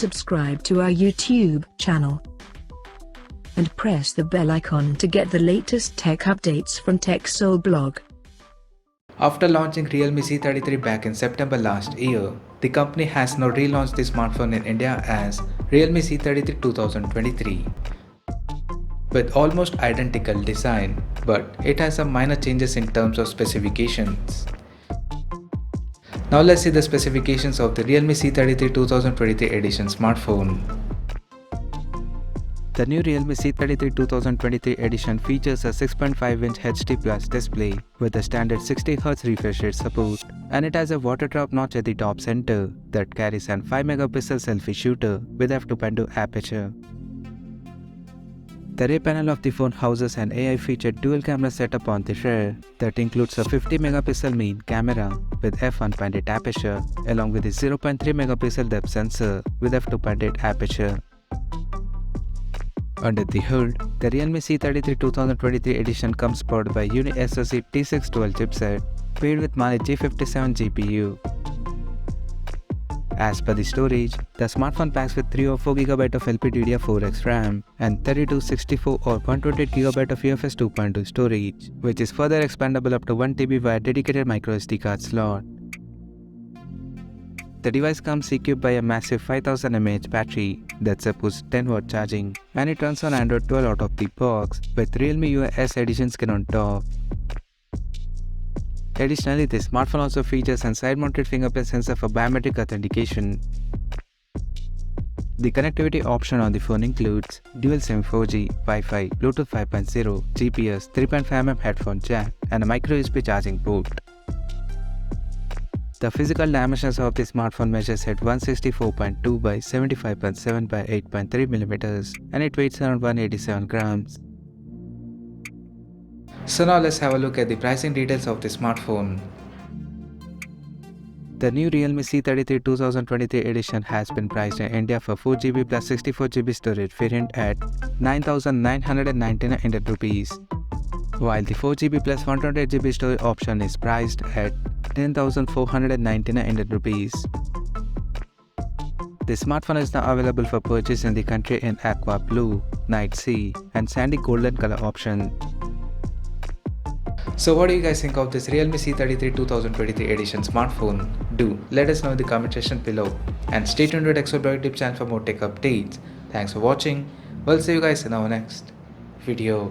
subscribe to our YouTube channel and press the bell icon to get the latest tech updates from TechSole Blog. After launching Realme C33 back in September last year, the company has now relaunched the smartphone in India as Realme C33 2023. With almost identical design, but it has some minor changes in terms of specifications. Now let's see the specifications of the Realme C33 2023 edition smartphone. The new Realme C33 2023 edition features a 6.5-inch HD Plus display with a standard 60Hz refresh rate support, and it has a water drop notch at the top center that carries an 5-megapixel selfie shooter with f2.2 aperture. The rear panel of the phone houses an AI-featured dual camera setup on the rear that includes a 50-megapixel main camera with f1.8 aperture along with a 0.3-megapixel depth sensor with f2.8 aperture. Under the hood, the Realme C33 2023 edition comes powered by UniSoC T6 dual chipset paired with Mali G57 GPU. As per the storage, the smartphone packs with 3 or 4GB of LPDDR4X RAM and 32, 64 or 128GB of UFS 2.2 storage, which is further expandable up to 1TB via dedicated microSD card slot. The device comes equipped by a massive 5000 mAh battery that supports 10W charging, and it runs on Android 12 out of the box with Realme UI S Edition skin on top. Additionally, the smartphone also features a side-mounted fingerprint sensor for biometric authentication. The connectivity option on the phone includes dual SIM 4G, Wi-Fi, Bluetooth 5.0, GPS, 3.5mm headphone jack, and a micro-USB charging port. The physical dimensions of the smartphone measures at 164.2 by 75.7 by 8.3mm, and it weighs around 187 grams. So now let's have a look at the pricing details of the smartphone. The new Realme C33 2023 edition has been priced in India for 4GB plus 64GB storage variant at 9,999 Indian rupees, while the 4GB plus 128GB storage option is priced at 10,499 Indian rupees. The smartphone is now available for purchase in the country in aqua blue, night sea, and sandy golden color option. So what do you guys think of this Realme C33 2023 edition smartphone? Do let us know in the comment section below, and stay tuned to TechSole Blog YouTube channel for more tech updates. Thanks for watching. We'll see you guys in our next video.